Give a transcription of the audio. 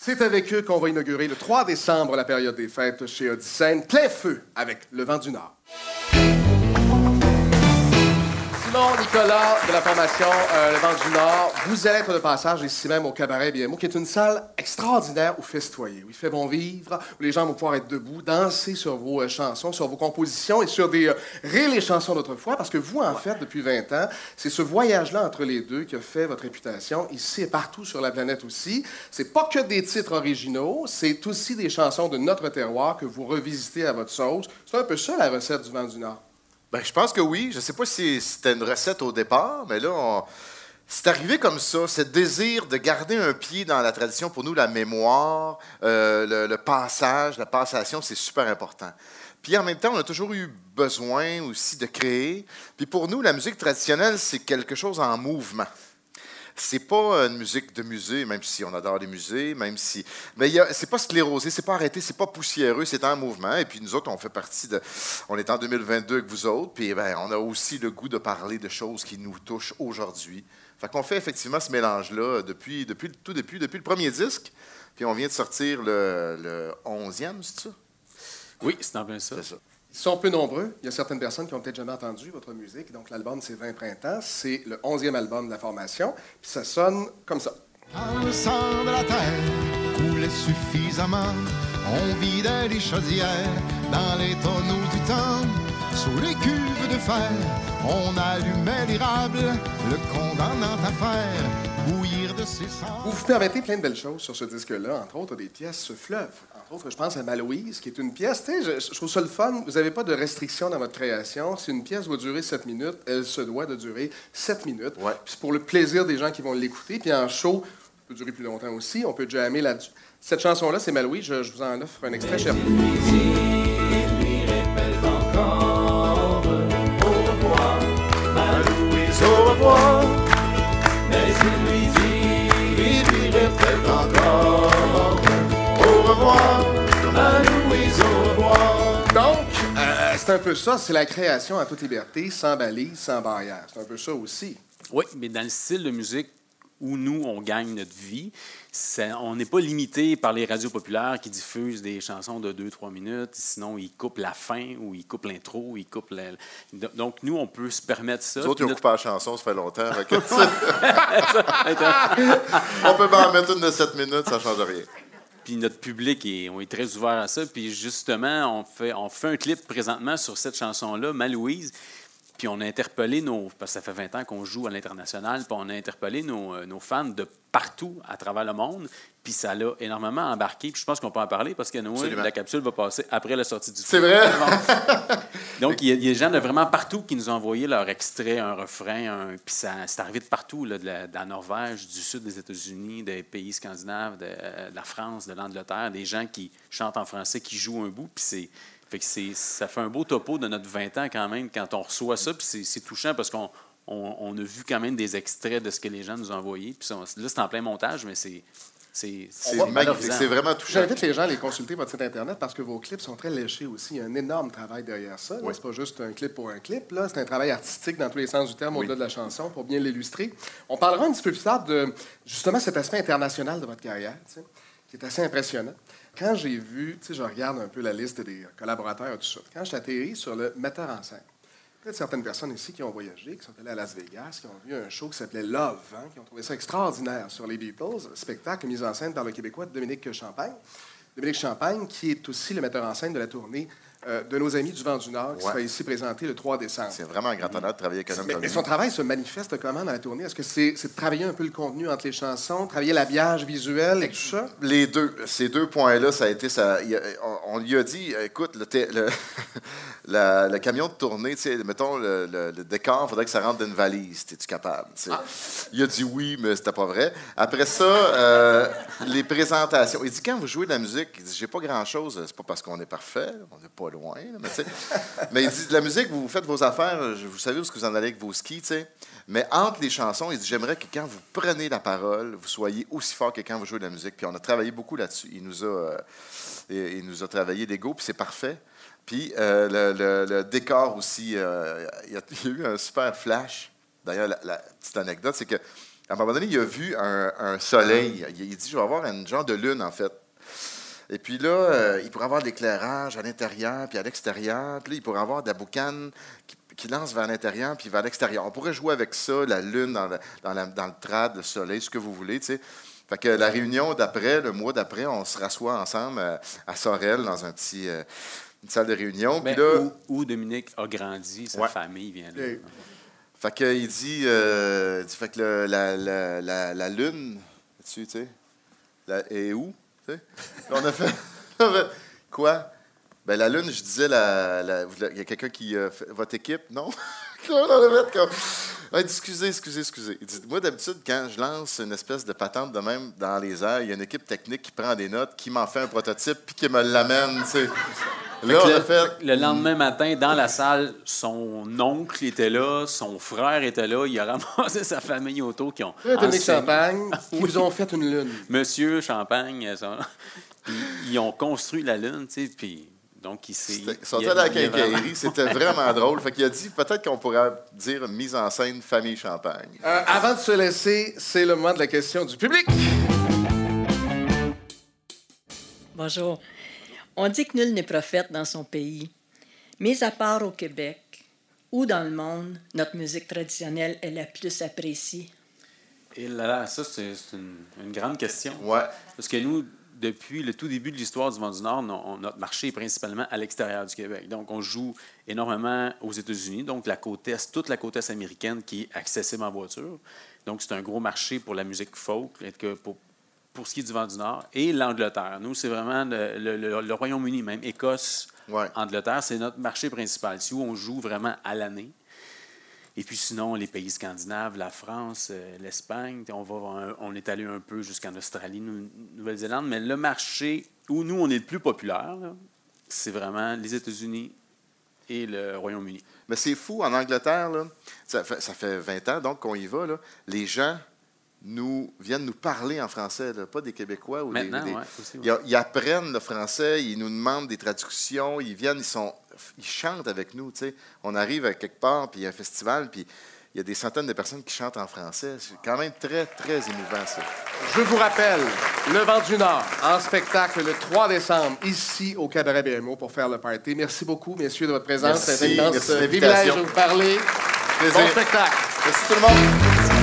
C'est avec eux qu'on va inaugurer le 3 décembre la période des fêtes chez Odyssène. Plein feu avec Le Vent du Nord. Simon, Nicolas, de la formation Le Vent du Nord, vous allez être de passage ici même au Cabaret BMO, qui est une salle extraordinaire où festoyer, où il fait bon vivre, où les gens vont pouvoir être debout, danser sur vos chansons, sur vos compositions et sur des rires les chansons d'autrefois, parce que vous, en fait, depuis 20 ans, c'est ce voyage-là entre les deux qui a fait votre réputation ici et partout sur la planète aussi. C'est pas que des titres originaux, c'est aussi des chansons de notre terroir que vous revisitez à votre sauce. C'est un peu ça, la recette du Vent du Nord. Ben, je pense que oui. Je ne sais pas si c'était une recette au départ, mais là, c'est arrivé comme ça. Ce désir de garder un pied dans la tradition, pour nous, la mémoire, le passage, la passation, c'est super important. Puis en même temps, on a toujours eu besoin aussi de créer. Puis pour nous, la musique traditionnelle, c'est quelque chose en mouvement. C'est pas une musique de musée, même si on adore les musées, même si... Mais c'est pas sclérosé, c'est pas arrêté, c'est pas poussiéreux, c'est en mouvement. Et puis nous autres, on fait partie de... On est en 2022 avec vous autres, puis ben, on a aussi le goût de parler de choses qui nous touchent aujourd'hui. Fait qu'on fait effectivement ce mélange-là depuis le premier disque, puis on vient de sortir le 11e, c'est ça? Oui, c'est en plein ça. C'est ça. Ils sont peu nombreux. Il y a certaines personnes qui n'ont peut-être jamais entendu votre musique. Donc, l'album, c'est 20 printemps. C'est le 11e album de la formation. Puis ça sonne comme ça. Quand le sang de la terre coulait suffisamment, on vidait les chaudières dans les tonneaux du temps. Sous les cuves de fer, on allumait l'érable, le condamnant à faire bouillir de ses sangs. Vous vous permettez plein de belles choses sur ce disque-là, entre autres des pièces fleuves. Entre autres, je pense à Malouise, qui est une pièce, tu sais, je trouve ça le fun. Vous n'avez pas de restriction dans votre création. Si une pièce doit durer 7 minutes, elle se doit de durer 7 minutes. Ouais. Puis c'est pour le plaisir des gens qui vont l'écouter. Puis en show, ça peut durer plus longtemps aussi. On peut jammer là-dessus. Cette chanson-là, c'est Malouise. Je vous en offre un extrait, cher. Au revoir, mais il lui dit, il lui répète encore. Au revoir, à Louise, au revoir. Donc, c'est un peu ça, c'est la création à toute liberté, sans balise, sans barrière. C'est un peu ça aussi. Oui, mais dans le style de musique où nous, on gagne notre vie, on n'est pas limité par les radios populaires qui diffusent des chansons de 2-3 minutes, sinon ils coupent la fin ou ils coupent l'intro, ils coupent... Donc, nous, on peut se permettre ça. Les autres, ils ont coupé la chanson, ça fait longtemps. On peut pas en mettre une de 7 minutes, ça ne change rien. Puis notre public, on est très ouvert à ça. Puis justement, on fait un clip présentement sur cette chanson-là, Malouise. Puis on a interpellé parce que ça fait 20 ans qu'on joue à l'international, puis on a interpellé nos fans de partout à travers le monde. Puis ça l'a énormément embarqué. Puis je pense qu'on peut en parler parce que la capsule va passer après la sortie du film. C'est vrai? Donc, il y a des gens de vraiment partout qui nous ont envoyé leur extrait, un refrain. Puis c'est arrivé de partout, là, de la Norvège, du sud des États-Unis, des pays scandinaves, de la France, de l'Angleterre, des gens qui chantent en français, qui jouent un bout. Puis ça fait un beau topo de notre 20 ans quand même quand on reçoit ça. Puis c'est touchant parce qu'on a vu quand même des extraits de ce que les gens nous ont envoyé. Puis là, c'est en plein montage, mais c'est magnifique, c'est vraiment touchant. J'invite les gens à aller consulter votre site Internet parce que vos clips sont très léchés aussi. Il y a un énorme travail derrière ça. Oui. C'est pas juste un clip pour un clip. Là. C'est un travail artistique dans tous les sens du terme, au-delà de la chanson, pour bien l'illustrer. On parlera un petit peu plus tard de, justement, cet aspect international de votre carrière, tu sais, qui est assez impressionnant. Quand j'ai vu, tu sais, je regarde un peu la liste des collaborateurs et tout ça. Quand j'ai atterri sur le metteur en scène, peut-être certaines personnes ici qui ont voyagé, qui sont allées à Las Vegas, qui ont vu un show qui s'appelait Love, hein, qui ont trouvé ça extraordinaire sur les Beatles, spectacle mis en scène par le Québécois Dominique Champagne. Dominique Champagne, qui est aussi le metteur en scène de la tournée de nos amis du Vent du Nord, qui sera ici présenté le 3 décembre. C'est vraiment un grand honneur de travailler avec un homme comme lui. Mais son travail se manifeste comment dans la tournée? Est-ce que c'est de travailler un peu le contenu entre les chansons, travailler l'habillage visuel et tout ça? Les deux. Ces 2 points-là, ça a été... on lui a dit, écoute, le camion de tournée, mettons, le décor, il faudrait que ça rentre dans une valise. Es-tu capable? Il a dit oui, mais c'était pas vrai. Après ça, les présentations. Il dit, quand vous jouez de la musique, il dit, j'ai pas grand-chose. C'est pas parce qu'on est parfait, on n'est pas loin. Là, mais il dit, de la musique, vous faites vos affaires, vous savez où est-ce que vous en allez avec vos skis, tu sais. Mais entre les chansons, il dit, j'aimerais que quand vous prenez la parole, vous soyez aussi fort que quand vous jouez de la musique. Puis on a travaillé beaucoup là-dessus. Il nous a travaillé l'ego, puis c'est parfait. Puis le décor aussi, il y a eu un super flash. D'ailleurs, la petite anecdote, c'est que À un moment donné, il a vu un soleil. Il dit, je vais avoir un genre de lune, en fait. Et puis là, il pourrait avoir de l'éclairage à l'intérieur puis à l'extérieur. Puis là, il pourrait avoir de la boucane qui lance vers l'intérieur puis vers l'extérieur. On pourrait jouer avec ça, la lune dans le trad, le soleil, ce que vous voulez, tu sais. Fait que la réunion d'après, le mois d'après, on se rassoit ensemble à Sorel dans une salle de réunion. Puis là, où Dominique a grandi, sa famille vient là. Fait qu'il dit, fait que la lune, tu sais, est où? Tu sais? On a fait quoi? Ben la lune, je disais, il y a quelqu'un qui votre équipe, non? On a fait comme. Il dit, excusez. Il dit, moi, d'habitude, quand je lance une espèce de patente de même dans les airs, il y a une équipe technique qui prend des notes, qui m'en fait un prototype, puis qui me l'amène, tu sais. Là, le lendemain matin, dans la salle, son oncle était là, son frère était là, il a ramassé sa famille autour qui ont... Dominique Champagne, qui vous ont fait une lune. Monsieur Champagne, ils ont construit la lune, tu sais, puis... Donc, ils sont allés à la quincaillerie, c'était vraiment drôle. Fait qu'il a dit, peut-être qu'on pourrait dire mise en scène famille Champagne. Avant de se laisser, c'est le moment de la question du public. Bonjour. On dit que nul n'est prophète dans son pays. Mais à part au Québec, où dans le monde notre musique traditionnelle est la plus appréciée? Et là, ça, c'est une grande question. Ouais. Parce que nous, depuis le tout début de l'histoire du Vent du Nord, notre marché est principalement à l'extérieur du Québec. Donc, on joue énormément aux États-Unis, donc la côte est, toute la côte est américaine qui est accessible en voiture. Donc, c'est un gros marché pour la musique folk, pour ce qui est du Vent du Nord, et l'Angleterre. Nous, c'est vraiment le Royaume-Uni, même Écosse, Angleterre, c'est notre marché principal. C'est où on joue vraiment à l'année. Et puis sinon, les pays scandinaves, la France, l'Espagne, on est allé un peu jusqu'en Australie, Nouvelle-Zélande, mais le marché où nous, on est le plus populaire, là, c'est vraiment les États-Unis et le Royaume-Uni. Mais c'est fou, en Angleterre, là, ça fait 20 ans donc qu'on y va, là, les gens viennent nous parler en français, là, pas des Québécois. Ou maintenant, aussi, ils apprennent le français, ils nous demandent des traductions, ils viennent, ils chantent avec nous. Tu sais. On arrive à quelque part, puis il y a un festival, puis il y a des centaines de personnes qui chantent en français. C'est quand même très, très émouvant, ça. Je vous rappelle, le Vent du Nord, en spectacle le 3 décembre, ici au Cabaret BMO pour faire le party. Merci beaucoup, messieurs, de votre présence. Merci. C'est un immense privilège de vous parler. Plaisir. Bon spectacle. Merci tout le monde.